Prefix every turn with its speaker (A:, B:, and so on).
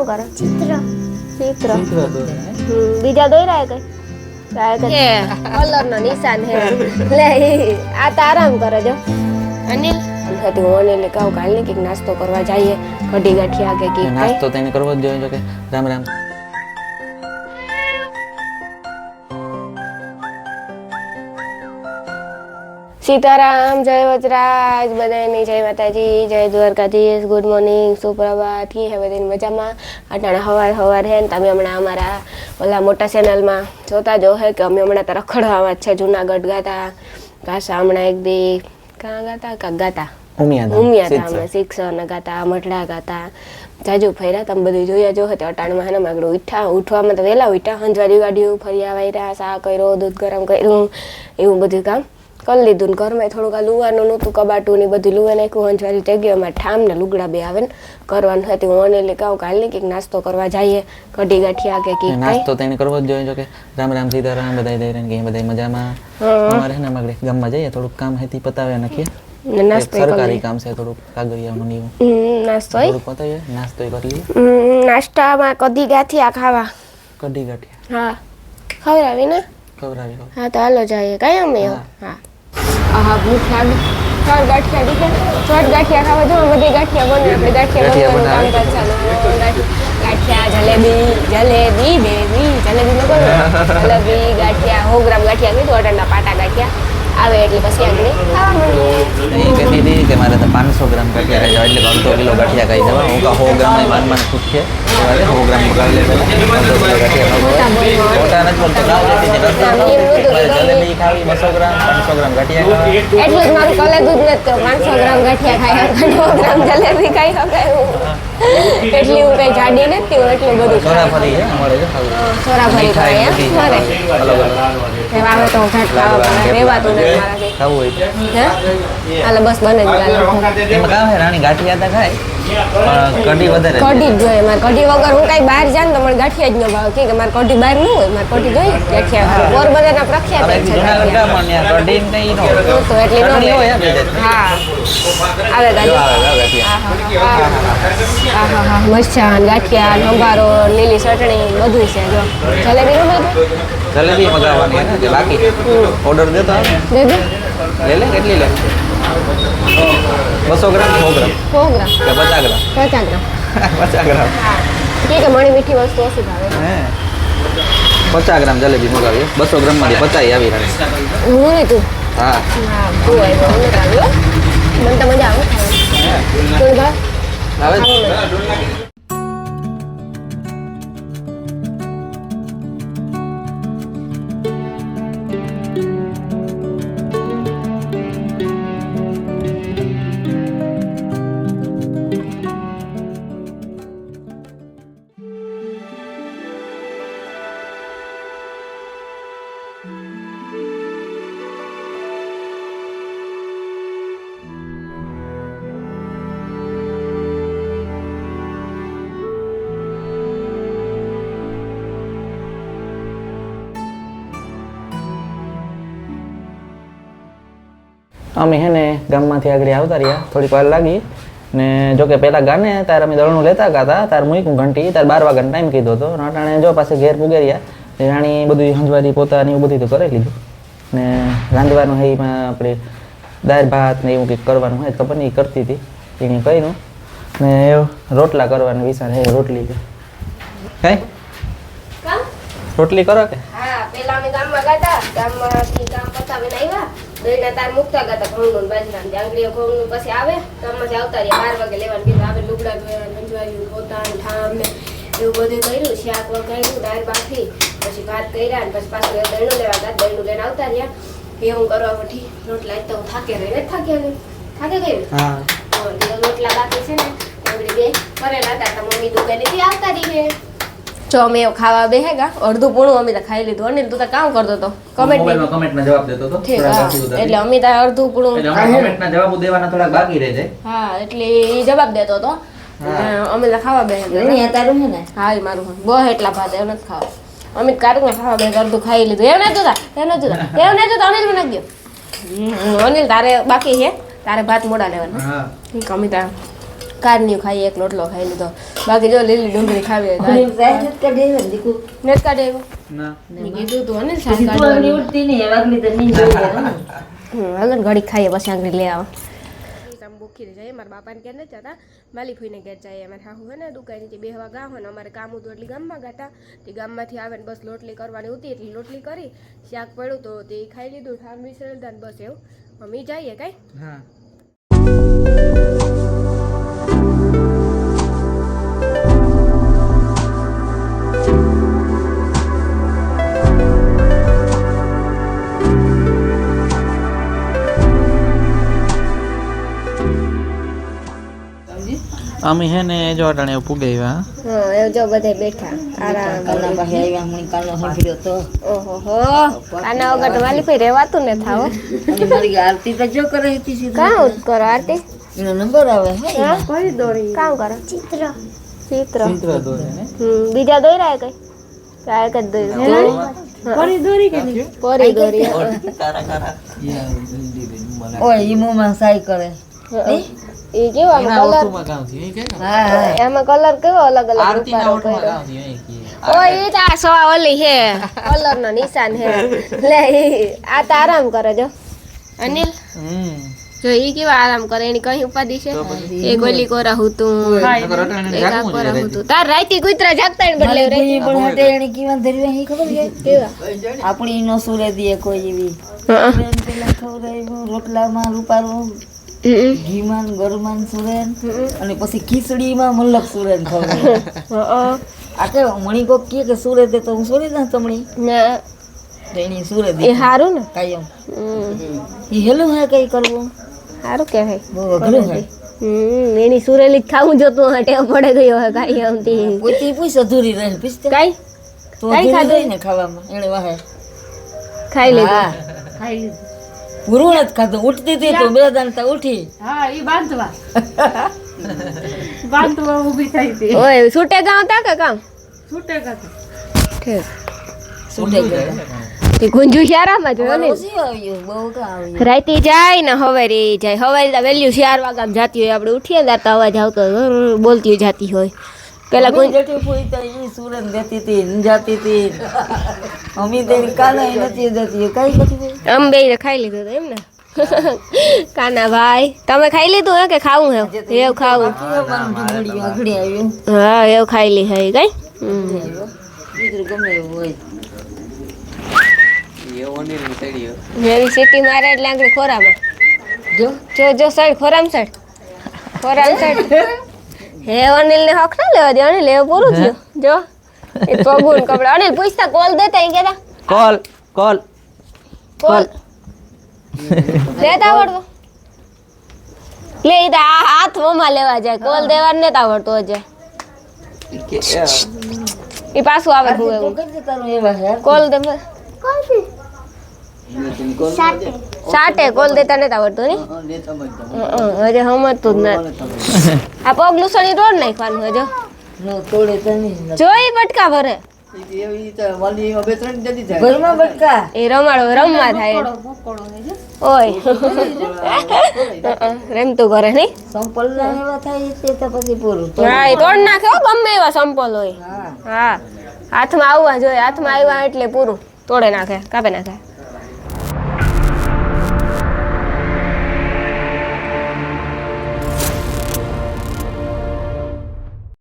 A: કામ કરે
B: ચિત્ર
A: ચિત્ર
C: બીજા દોર્યા કઈ
A: કલર નો નિશાન હે લે આ તો આરામ કરે જો અનિલ હતી હું અનિલ કહું કાલ ને કઈક નાસ્તો કરવા જઈએ કઢી ગાંઠિયા કે કઈક
D: નાસ્તો તો એને કરવો જ જોઈએ. કે રામ રામ.
A: સીતારામ, જય વજરાજ, બધાની જય માતાજી, જય દ્વારકાધીશ, ગુડ મોર્નિંગ, સુપ્રભાત. કી હે બધાની મજામાં? અટાણા હવાર હે ને તમે હમણાં અમારા ઓલા મોટા ચેનલમાં જોતા જો હે કે અમે હમણાં તો રખડવામાં જ છે જુનાગઢ ગાતા કાસા હમણાં એક દી કાં ગાતા કાં ગાતા ઉમિયા અમે શિક્ષણ ગાતા મઢડા ગાતા જાજુ ફર્યા તમે બધું જોયા જો હતો અટાણમાં હે ને આગળ ઉઠવામાં તો વહેલા ઉઠ્યા હંજવારી વાડ્યું ફર્યા વાર્યા સા કર્યો દૂધ ગરમ કર્યું એવું બધું કામ કરી લીધું ને ઘરમાં થોડુંક આ લુવાનું નહોતું કબાટું ને બધું લુવા નાખ્યું હંજવારી થઈ ગયું અમારે ઠામ ને લુગડા બે આવે ને કરવાનું હતી હું એટલે કહું કાલ ને કંઈક નાસ્તો કરવા જઈએ કઢી ગાંઠિયા કે કઈક
D: નાસ્તો તો એને કરવો જ જોઈએ. કે રામ રામ સીતારામ બધા દઈ કે બધા મજામાં. અમારે હે ને આગળ ગામમાં જઈએ થોડુંક કામ હેતી પતાવે નાખીએ
A: નાસ્તો
D: સરકારી કામ છે થોડુંક કાગળિયાનું ને એવું
A: નાસ્તો
D: થોડુંક પતાવીએ નાસ્તો કરી લઈએ.
A: નાસ્તામાં કઢી ગાંઠિયા ખાવા
D: કઢી ગાંઠિયા
A: હા ખવડાવી ને
D: ખવડાવી.
A: હા તો હાલો જઈએ કઈ અમે હા હા ભૂખ લાગી ચોટ ગાંઠિયા દીધે ચોટ ગાંઠિયા ખાવા જો બધી ગાંઠિયા બને આપણે ગાંઠિયા બનવાનું કામકાજ ચાલુ ગાંઠિયા જલેબી બેબી જલેબી નો કરો જલેબી ગાંઠિયા 100 ગ્રામ ગાંઠિયા કીધું અટાણા પાટા ગાંઠિયા આવે એટલે પછી આગળ ખાવા મળીએ.
D: એ કહેતી હતી કે મારે તો 500 ગ્રામ ગાંઠિયા ખાઈ જવા એટલે 100 કિલો ગાંઠિયા ખાઈ જવા. હું કહું 100 ગ્રામ માન ખુશ છે 100 ગ્રામ પકડી લે પેલા 100 કિલો ગાંઠિયા મોટા નથી બોલતો ગાવ જતી જલેબી ખાવી 200 ગ્રામ 500 ગ્રામ ગાંઠિયા ખાવા
A: એટલું જ મારું કલે દૂધ નથી તો 500 ગ્રામ ગાંઠિયા ખાઈ 100 ગ્રામ જલેબી ખાઈ શકાય એટલી હું કઈ જાડી નથી હું એટલું બધું
D: સોરાફરી છે અમારે જો ખાવું
A: સોરાફરી ખાય એમ મારે આવે તો ઘાટ ખાવા પડે રેવાતું નથી મારાથી
D: ખાવું હોય
A: હે હાલે બસ બને જ ગાલે
D: એમાં કામ હે રાણી ગાંઠિયા તો ખાય પણ કઢી વધારે
A: કઢી જ જોઈએ મારે કઢી વગર હું કઈ બહાર જાઉં તો મને ગાંઠિયા જ ન ભાવે કે મારે કઢી બહાર ન હોય મારે કઢી જોઈએ ગાંઠિયા પોરબંદરના પ્રખ્યાત છે
D: જુનાગઢ ગામ અને કઢી નહીં નો
A: તો એટલી નો
D: હોય
A: હા આવે ગાંઠિયા હા મરચાં ગાંઠિયા સંભારો લીલી ચટણી બધું છે જો જલેબી નું બધું
D: જલેબી મગાવવાની હે ને બાકી ઓર્ડર દેતો
A: દે દે
D: લે લે કેટલી લે 200 ગ્રામ 100 ગ્રામ
A: 100 ગ્રામ
D: કે 50 ગ્રામ
A: 50 ગ્રામ
D: 50 ગ્રામ
A: હા કે મણી મીઠી વસ્તુ ઓછી ભાવે
D: હે 50 ગ્રામ જલેબી મગાવીએ 200 ગ્રામ માંથી 50 આવી રહે
A: હું નહીં તું
D: હા
A: હા તું આવ્યો મને આવ્યો મને તો મજા આવે ખાવાની તું ભાવ
D: આવે અમે હે ને ગામમાંથી આગળ આવતા રહ્યા થોડીક વાર લાગી ને જોકે પહેલાં ગાને તાર અમે દળનું લેતા હતા તાર મૂક્યું ઘંટી તાર 12 વાગ્યાનો ટાઈમ કીધો હતો અટાણે જો પાસે ઘેર પૂગે રહ્યા રાણી બધું હંજવારી પોતાની એવું બધું તો કરી લીધું ને રાંધવાનું હે એમાં આપણે દાળ ભાત ને એવું કંઈક કરવાનું હોય ખબર નહીં કરતી હતી એને કહ્યું ને રોટલા કરવાના વિચાર હે રોટલી કઈ રોટલી કરો કે
A: હા પેલા અમે ગામમાં ગાતા ગામમાંથી કામ પતાવીને આવ્યા દોઈના તાર મુકતા ગાતા ઘઉંનું બાજરાનું ડાંગરીઓ ઘઉંનું પછી આવે ગામમાંથી આવતા રહ્યા 12 વાગે લેવાનું કીધું આવે લુગડા ધોયા મંજવાયું પોતાનું ઠામ ને એવું બધું કર્યું શાક વગાડ્યું દાળ બાફી પછી ભાત કર્યા ને પછી પાછું દહીંનું લેવા ગયા દહીંનું લઈને આવતા રહ્યા એવું કરવા પછી રોટલા તો હું થાકે રહીને થાક્યા નહીં થાકે ગયું હા રોટલા બાકી છે ને એવડી બે કરેલા હતા તો મમ્મી દુકાનેથી આવતા રહી જો અમે ખાવા બેહેગા અડધું પૂણું અમે તો ખાઈ લીધું અનિલ તું તો કામ કરતો હતો
D: કમેન્ટમાં જવાબ દેતો હતો
A: એટલે અમે તો અડધું પૂણું
D: કમેન્ટના જવાબ દેવાના થોડા બાકી રહે છે
A: હા એટલે એ જવાબ દેતો હતો અમે તો ખાવા બેહેગા તારું છે ને હા એ મારું બહુ એટલા ભાત એવું નથી ખાવા અમે કારું ખાવા બે અડધું ખાઈ લીધું એવું નથી જોતા અનિલ મને નાખી દો અનિલ તારે બાકી છે તારે ભાત મોડા લેવાના અમે તાર કારની ખાઈ એક લોટલો ખાઈ લીધો બાકી જો લીલી ડુંગળી ખાવી હોય તો નથી કાઢે એવું મેં કીધું તું ને શાક આગળ ઘડી ખાઈએ પછી આંગળી લઈ આવો ભૂખી જઈએ મારા બાપાને ઘેર નથી જતા માલી ફૂઈને ઘેર જઈએ અમારે હાહુ હે ને દુકાન નીચે બેહવા ગા હોય ને અમારે કામ હતું એટલી ગામમાં ગાતા તે ગામમાંથી આવે ને બસ લોટલી કરવાની હતી એટલી લોટલી કરી શાક પડ્યું તો તે ખાઈ લીધું ઠામ વિસરેલ ને બસ એવું અમે જઈએ કાંઈ
D: હા અમે હે ને જો અટાણે પુગાવ્યા
A: હા એવું જો બધે બેઠા આરામ ઓહો આના વગર તો વાલી ભાઈ રહેવાતું ને થાવ
C: આરતી તો જો કરે હતી
A: કાં કરો આરતી
C: એનો નંબર આવે
A: કોઈ દોરી કામ કરો ચિત્ર
D: ચિત્ર દોરે ને
A: બીજા દોર્યા કઈ કાય કદ દોર્યું પરી દોરી કે નહીં પરી દોરી
D: કારા કારા
C: ઓય ઈ મોમાં સાઈ કરે
A: એ કેવો કલર એમાં કલર કેવો અલગ અલગ રૂપારો કર્યો ઓય ઈ તો આ સવા ઓલી હે કલર નો નિશાન હે લે આ તો આરામ કરે જો અનિલ જો ઈ કેવા આરામ કરે એની કઈ ઉપાધિ છે એક ઓલી કોરા હુતું એક આ કોરા હુતું તાર રાતી કુતરા જાગતા ને બદલે
C: રહી પણ હટે એની કીવાન ધરવી હી ખબર છે
A: કેવા
C: આપણી નો સુરે દીએ કોઈ એવી પેલા ખવરાયું રોટલામાં રૂપારો ઘીમાન ગરમાન સુરેન અને પછી ખીચડીમાં મલક સુરેન ખવરાયું આ કે મણી કોક કે સુરે દે તો હું સુરે ના તમણી
A: ના
C: એની સુરે દે
A: એ હારું ને
C: કાયમ ઈ હેલું હે કઈ કરવું
A: હારું કહેવાય
C: બહુ અઘરું હે
A: એની સુરેલી ખાવું જોતું હટે પડે ગયો હે કાઈ આમથી
C: પોતી પૂછ અધૂરી રહે પૂછતે
A: કાઈ
C: તો અધૂરી ને ખાવામાં એને વાહે
A: ખાઈ લીધું
C: હા ખાઈ લીધું પૂરું નથી ખાધું ઉઠતી હતી તો બે દાંતા ઉઠી
B: હા ઈ બાંધવા બાંધવા ઊભી થઈ હતી
A: ઓય છૂટે ગાવ તા કે કામ
B: છૂટે ગયો
A: ઠીક
C: છૂટે ગયા
A: તે ગુંજુ શારામાં જોયો ને
C: ઓછી આવ્યું બહુ કા આવ્યું
A: રાતી જાય ને હવારે જાય હવારે તો વેલ્યુ 4 વાગ્યામાં જાતી હોય આપણે ઉઠીએ ને તો અવાજ આવતો હોય બોલતી જાતી હોય પેલા
C: ગુંજ જટી પોઈ તો ઈ સુરન દેતી હતી ન જાતી હતી અમી તેરી કાના નથી જતી કઈ પછી
A: આમ બે ખાઈ લીધું તો એમ ને કાના ભાઈ તમે ખાઈ લીધું હે કે ખાવું હે એવું ખાવું
C: ઘડી આવ્યું
A: હા એવું ખાઈ લી હે કઈ
C: બીજું ગમે એવું હોય
A: એવી સીટી મારે એટલે આંગળી ખોરામાં
C: જો
A: જો જો સાઈડ ખોરામ સાઈડ હે અનિલ ને હક ના લેવા દે અનિલ એવું પૂરું થયું જો એ પગુન કપડા અનિલ પૂછતા કોલ દેતા અહીં કેતા
D: કોલ
A: દેતા આવડતો લે ઈ તો આ હાથ મોમાં લેવા જાય કોલ દેવા ને આવડતો હજે ઈ પાછું આવે હું એવું
C: તારું એવા હે
A: કોલ દે સાટે કોલ દેતા નથી આવડતું ને હજે સમજતું જ નથી આ પગ લૂસણી રોડ નાખવાનું હજો
C: નો તોડે તો નહીં
A: જોઈ બટકા ભરે
C: ઘરમાં બટકા
A: એ રમવા થાય ઓય રમતું કરે નહીં
C: સંપલ ના એવા થાય તે તો પછી પૂરું
A: હા એ તોડ નાખે હો ગમે એવા સંપલ હોય હા હાથમાં આવવા જોઈએ હાથમાં આવ્યા એટલે પૂરું તોડે નાખે કાપે નાખે